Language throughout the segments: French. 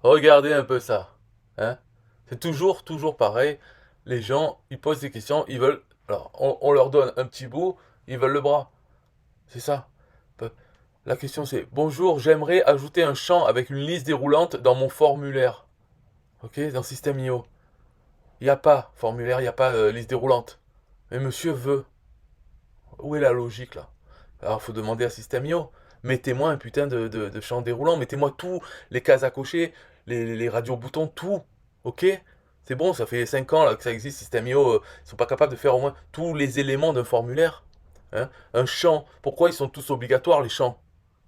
Regardez un peu ça. Hein? C'est toujours pareil. Les gens, ils posent des questions, ils veulent. Alors, on leur donne un petit bout, ils veulent le bras. C'est ça. La question c'est bonjour, j'aimerais ajouter un champ avec une liste déroulante dans mon formulaire. Ok, dans System.io. Il n'y a pas formulaire, il n'y a pas liste déroulante. Mais monsieur veut. Où est la logique là? Alors, il faut demander à System.io. Mettez-moi un putain de champ déroulant. Mettez-moi tous les cases à cocher, les radios-boutons, tout. Ok? C'est bon, ça fait 5 ans là, que ça existe, System.io. Ils sont pas capables de faire au moins tous les éléments d'un formulaire. Hein. Un champ. Pourquoi ils sont tous obligatoires, les champs?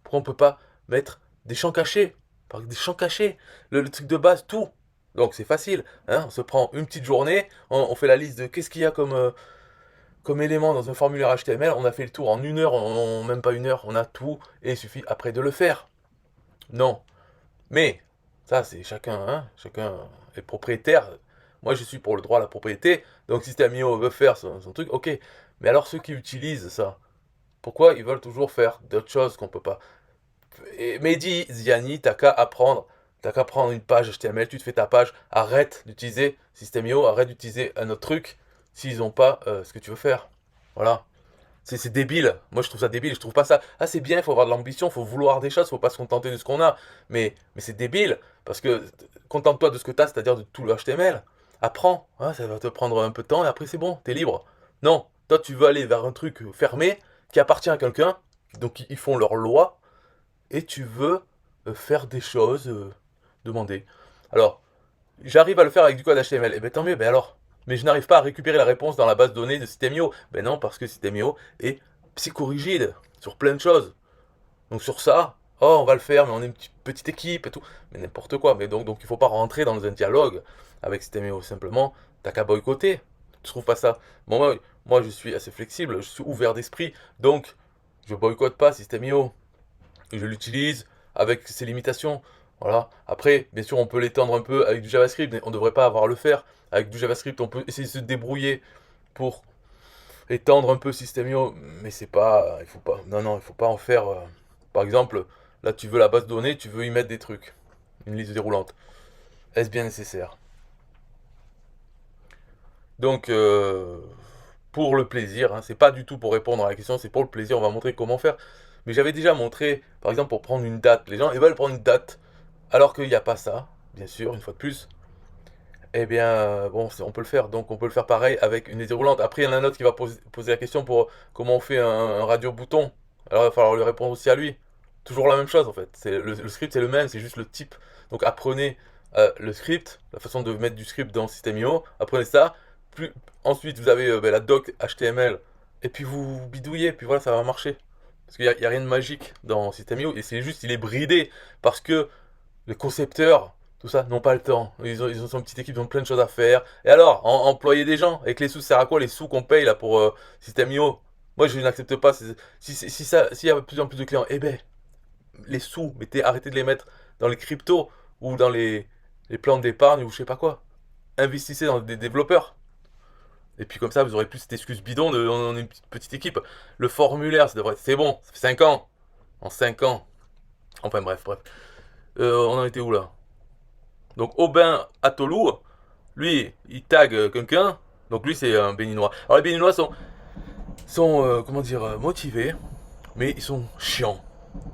Pourquoi on peut pas mettre des champs cachés? Des champs cachés. Le truc de base, tout. Donc c'est facile. Hein. On se prend une petite journée, on fait la liste de qu'est-ce qu'il y a comme élément dans un formulaire HTML, on a fait le tour en une heure, même pas une heure, on a tout, et il suffit après de le faire. Non. Mais, ça c'est chacun, hein, chacun est propriétaire. Moi je suis pour le droit à la propriété, donc si System.io veut faire son truc, ok. Mais alors ceux qui utilisent ça, pourquoi ils veulent toujours faire d'autres choses qu'on peut pas? Et Mehdi, Ziani, t'as qu'à prendre une page HTML, tu te fais ta page, arrête d'utiliser System.io, arrête d'utiliser un autre truc s'ils n'ont pas ce que tu veux faire. Voilà. C'est débile. Moi, je trouve ça débile. Je trouve pas ça. Ah, c'est bien, il faut avoir de l'ambition, il faut vouloir des choses, il faut pas se contenter de ce qu'on a. Mais c'est débile. Parce que contente-toi de ce que tu as, c'est-à-dire de tout le HTML. Apprends. Hein, ça va te prendre un peu de temps et après, c'est bon, t'es libre. Non. Toi, tu veux aller vers un truc fermé qui appartient à quelqu'un. Donc, ils font leur loi. Et tu veux faire des choses demandées. Alors, j'arrive à le faire avec du code HTML. Et bien tant mieux, ben alors. Mais je n'arrive pas à récupérer la réponse dans la base de données de System.io. Ben non, parce que System.io est psychorigide sur plein de choses. Donc sur ça, oh, on va le faire, mais on est une petite équipe et tout. Mais n'importe quoi. Mais donc il faut pas rentrer dans un dialogue avec System.io. Simplement, t'as qu'à boycotter. Tu trouves pas ça? Bon, moi, je suis assez flexible, je suis ouvert d'esprit. Donc, je boycotte pas System.io. Je l'utilise avec ses limitations. Voilà. Après, bien sûr, on peut l'étendre un peu avec du JavaScript, mais on ne devrait pas avoir à le faire. Avec du JavaScript, on peut essayer de se débrouiller pour étendre un peu System.io, mais c'est pas, il faut pas, non, non, il faut pas en faire. Par exemple, là, tu veux la base de données, tu veux y mettre des trucs, une liste déroulante. Est-ce bien nécessaire? Donc, pour le plaisir, hein, c'est pas du tout pour répondre à la question, c'est pour le plaisir, on va montrer comment faire. Mais j'avais déjà montré, par exemple, pour prendre une date, les gens ils veulent prendre une date, alors qu'il n'y a pas ça, bien sûr, une fois de plus. Eh bien, bon, on peut le faire, donc on peut le faire pareil avec une liste déroulante. Après, il y en a un autre qui va poser la question pour comment on fait un radio-bouton. Alors, il va falloir lui répondre aussi à lui. Toujours la même chose en fait. Le script c'est le même, c'est juste le type. Donc apprenez le script, la façon de mettre du script dans System.io. Apprenez ça. Plus, ensuite, vous avez la doc HTML. Et puis vous bidouillez, puis voilà, ça va marcher. Parce qu'il n'y a rien de magique dans System.io. Et c'est juste, il est bridé. Parce que les concepteurs, tout ça, n'ont pas le temps. Ils ont son petite équipe, ils ont plein de choses à faire. Et alors, employer des gens, avec les sous, ça sert à quoi les sous qu'on paye là pour System.io? Moi, je n'accepte pas. S'il y a de plus en plus de clients, eh ben, les sous, arrêtez de les mettre dans les cryptos ou dans les plans d'épargne ou je sais pas quoi. Investissez dans des développeurs. Et puis comme ça, vous aurez plus cette excuse bidon de on est une petite équipe. Le formulaire, c'est bon, ça fait 5 ans. En 5 ans. Enfin bref. On en était où là? Donc Aubin Atolou, lui, il tag quelqu'un. Donc lui, c'est un béninois. Alors les béninois sont comment dire, motivés, mais ils sont chiants.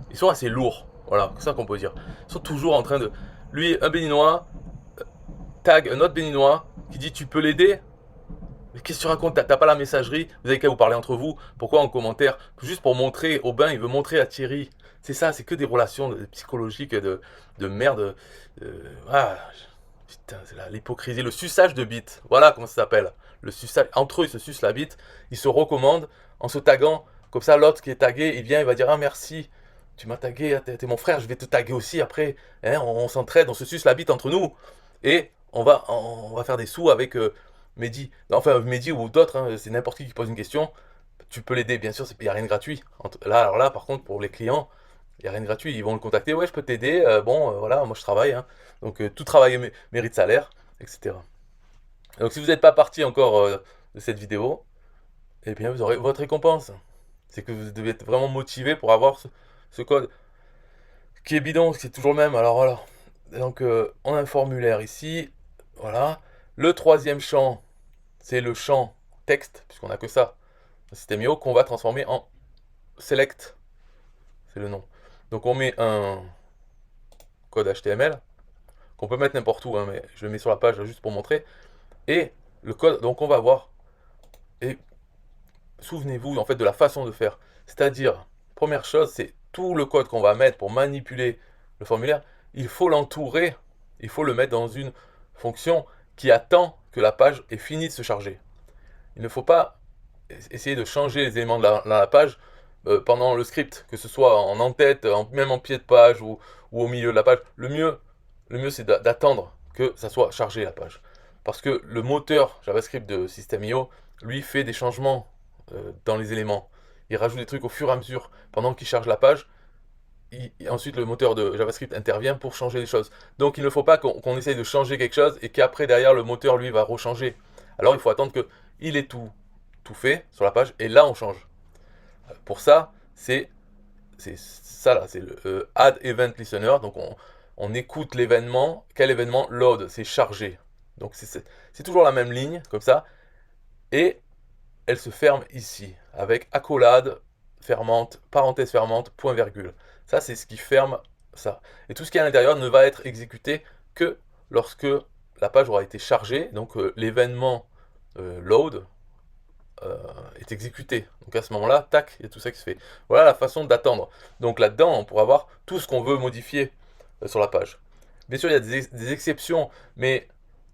Ils sont assez lourds. Voilà, c'est ça qu'on peut dire. Ils sont toujours en train de. Lui, un béninois, tag un autre béninois qui dit tu peux l'aider. Mais qu'est-ce que tu racontes? T'as pas la messagerie, vous avez qu'à vous parler entre vous. Pourquoi en commentaire? Juste pour montrer, Aubin, il veut montrer à Thierry. C'est ça, c'est que des relations psychologiques de merde. Ah, putain, c'est l'hypocrisie, le suçage de bite. Voilà comment ça s'appelle. Le suçage. Entre eux, ils se sucent la bite, ils se recommandent en se taguant. Comme ça, l'autre qui est tagué, il vient, il va dire ah merci, tu m'as tagué, t'es mon frère, je vais te taguer aussi après. Hein, on s'entraide, on se suce la bite entre nous. Et on va faire des sous avec Mehdi. Enfin, Mehdi ou d'autres, hein, c'est n'importe qui pose une question. Tu peux l'aider, bien sûr, il n'y a rien de gratuit. Là, alors là, par contre, pour les clients, il n'y a rien de gratuit. Ils vont le contacter. Ouais, je peux t'aider. Bon, voilà, moi je travaille. Hein. Donc, tout travail mérite salaire, etc. Donc, si vous n'êtes pas parti encore de cette vidéo, eh bien, vous aurez votre récompense. C'est que vous devez être vraiment motivé pour avoir ce code qui est bidon, c'est toujours le même. Alors voilà. Donc, on a un formulaire ici. Voilà. Le troisième champ, c'est le champ texte, puisqu'on n'a que ça, le système IO, qu'on va transformer en select. C'est le nom. Donc, on met un code HTML, qu'on peut mettre n'importe où, hein, mais je le mets sur la page juste pour montrer. Et le code, donc on va voir. Et souvenez-vous en fait de la façon de faire. C'est-à-dire, première chose, c'est tout le code qu'on va mettre pour manipuler le formulaire, il faut l'entourer, il faut le mettre dans une fonction qui attend que la page ait fini de se charger. Il ne faut pas essayer de changer les éléments de la page pendant le script, que ce soit en en-tête, même en pied de page ou au milieu de la page. Le mieux c'est d'attendre que ça soit chargé la page. Parce que le moteur JavaScript de System.io, lui, fait des changements dans les éléments. Il rajoute des trucs au fur et à mesure. Pendant qu'il charge la page, ensuite le moteur de JavaScript intervient pour changer les choses. Donc il ne faut pas qu'on essaye de changer quelque chose et qu'après derrière le moteur lui va rechanger. Alors il faut attendre qu'il ait tout fait sur la page et là on change. Pour ça, c'est ça là, c'est le add event listener. Donc on écoute l'événement. Quel événement? Load, c'est chargé. Donc c'est toujours la même ligne comme ça. Et elle se ferme ici avec accolade, fermante, parenthèse fermante, point virgule. Ça, c'est ce qui ferme ça. Et tout ce qui est à l'intérieur ne va être exécuté que lorsque la page aura été chargée. Donc l'événement load est exécuté. Donc à ce moment-là, tac, il y a tout ça qui se fait. Voilà la façon d'attendre. Donc là-dedans, on pourra voir tout ce qu'on veut modifier sur la page. Bien sûr, il y a des exceptions, mais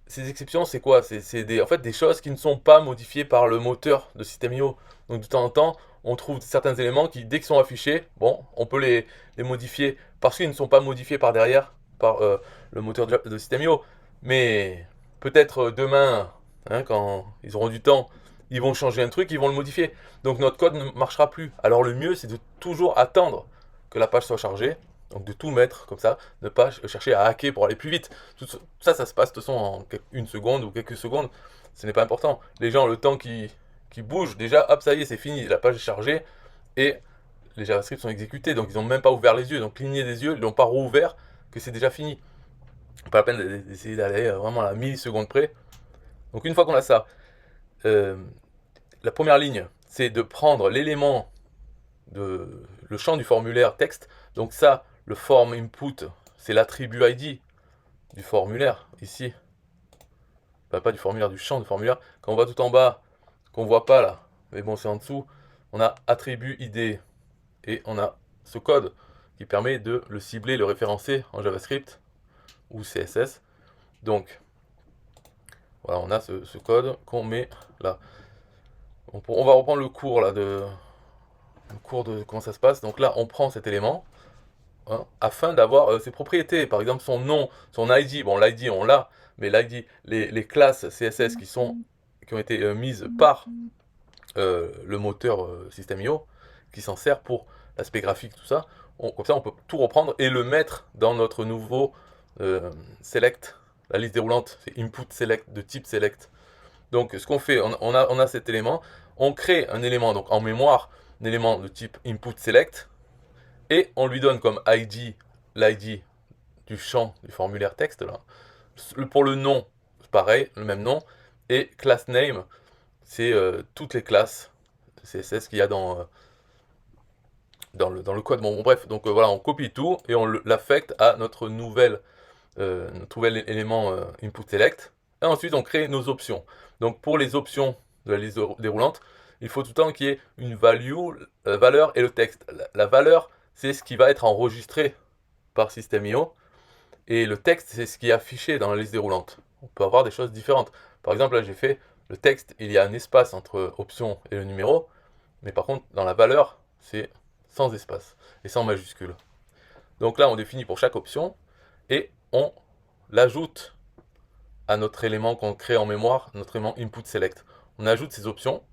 ces exceptions, c'est quoi? C'est en fait des choses qui ne sont pas modifiées par le moteur de System.io. Donc de temps en temps, on trouve certains éléments qui, dès qu'ils sont affichés, bon, on peut les modifier parce qu'ils ne sont pas modifiés par derrière, par le moteur de System.io. Mais peut-être demain, hein, quand ils auront du temps, ils vont changer un truc, ils vont le modifier. Donc notre code ne marchera plus. Alors le mieux, c'est de toujours attendre que la page soit chargée. Donc de tout mettre comme ça, ne pas chercher à hacker pour aller plus vite. Tout ça, ça se passe de toute façon en une seconde ou quelques secondes. Ce n'est pas important. Les gens, le temps qui bougent, déjà, hop, ça y est, c'est fini. La page est chargée et les JavaScript sont exécutés. Donc ils n'ont même pas ouvert les yeux. Donc cligner des yeux, ils n'ont pas rouvert, que c'est déjà fini. Pas la peine d'essayer d'aller vraiment à la milliseconde près. Donc une fois qu'on a ça, la première ligne, c'est de prendre l'élément le champ du formulaire texte. Donc ça, le form input, c'est l'attribut ID du formulaire, ici. Enfin, pas du formulaire, du champ du formulaire. Quand on va tout en bas, qu'on voit pas là, mais bon, c'est en dessous, on a attribut ID. Et on a ce code qui permet de le cibler, le référencer en JavaScript ou CSS. Donc, voilà, on a ce code qu'on met là. On va reprendre le cours là le cours de comment ça se passe. Donc là, on prend cet élément, hein, afin d'avoir ses propriétés. Par exemple, son nom, son ID. Bon, l'ID, on l'a, mais l'ID, les classes CSS qui ont été mises par le moteur System.io, qui s'en sert pour l'aspect graphique, tout ça. Comme ça, on peut tout reprendre et le mettre dans notre nouveau select. La liste déroulante, c'est input select, de type select. Donc, ce qu'on fait, on a cet élément. On crée un élément donc en mémoire, un élément de type input select, et on lui donne comme ID l'ID du champ du formulaire texte là. Pour le nom, c'est pareil, le même nom, et class name, c'est toutes les classes CSS qu'il y a dans le code. Bon, bref, donc voilà, on copie tout et on l'affecte à notre nouvel élément input select. Et ensuite, on crée nos options. Donc pour les options de la liste déroulante, il faut tout le temps qu'il y ait une valeur et le texte. La valeur, c'est ce qui va être enregistré par System.io, et le texte, c'est ce qui est affiché dans la liste déroulante. On peut avoir des choses différentes. Par exemple, là, j'ai fait le texte, il y a un espace entre option et le numéro, mais par contre, dans la valeur, c'est sans espace et sans majuscule. Donc là, on définit pour chaque option et on l'ajoute à notre élément qu'on crée en mémoire, notre élément input select. On ajoute ces options.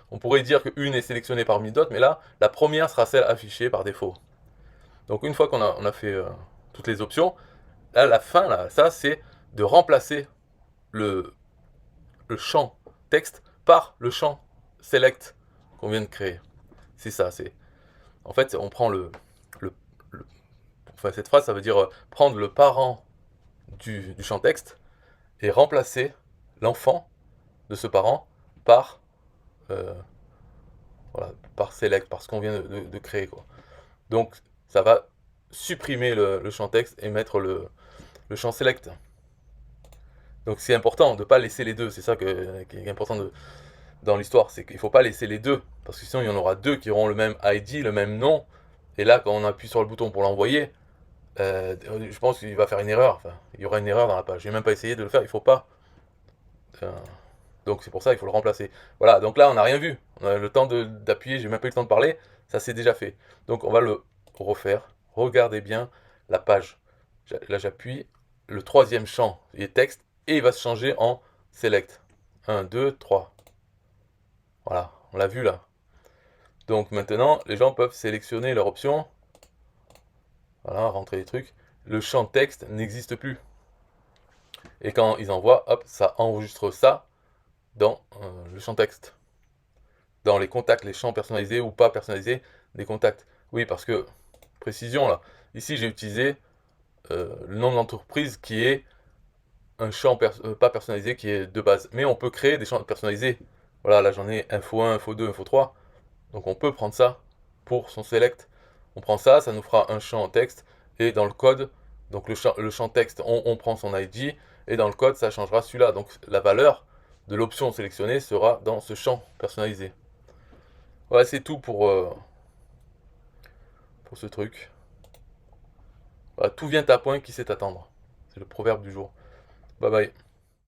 On pourrait dire qu'une est sélectionnée parmi d'autres, mais là, la première sera celle affichée par défaut. Donc une fois qu'on a fait toutes les options, là, la fin, là, ça, c'est de remplacer le champ texte par le champ select qu'on vient de créer. C'est ça, c'est... En fait, on prend le enfin cette phrase, ça veut dire prendre le parent du champ texte et remplacer l'enfant de ce parent par, euh, voilà, par select, par ce qu'on vient de créer, quoi. Donc ça va supprimer le champ texte et mettre le champ select. Donc c'est important de ne pas laisser les deux, c'est ça qui est important dans l'histoire, c'est qu'il ne faut pas laisser les deux, parce que sinon il y en aura deux qui auront le même ID, le même nom, et là quand on appuie sur le bouton pour l'envoyer, je pense qu'il va faire une erreur, enfin, il y aura une erreur dans la page, j'ai même pas essayé de le faire, il faut pas. Euh, donc c'est pour ça qu'il faut le remplacer. Voilà, donc là on n'a rien vu, on a le temps d'appuyer, j'ai même pas eu le temps de parler, ça c'est déjà fait. Donc on va le refaire, regardez bien la page. Là j'appuie, le troisième champ, il est texte, et il va se changer en select. 1, 2, 3. Voilà, on l'a vu là. Donc maintenant, les gens peuvent sélectionner leur option. Voilà, rentrer les trucs. Le champ texte n'existe plus. Et quand ils envoient, hop, ça enregistre ça dans le champ texte. Dans les contacts, les champs personnalisés ou pas personnalisés des contacts. Oui, parce que, précision là, ici j'ai utilisé le nom de l'entreprise qui est un champ pas personnalisé qui est de base. Mais on peut créer des champs personnalisés. Voilà, là j'en ai info 1, info 2, info 3. Donc on peut prendre ça pour son select. On prend ça, ça nous fera un champ en texte. Et dans le code, donc le champ texte, on prend son ID. Et dans le code, ça changera celui-là. Donc la valeur de l'option sélectionnée sera dans ce champ personnalisé. Voilà, c'est tout pour ce truc. Voilà, tout vient à point, qui sait attendre. C'est le proverbe du jour. Bye bye.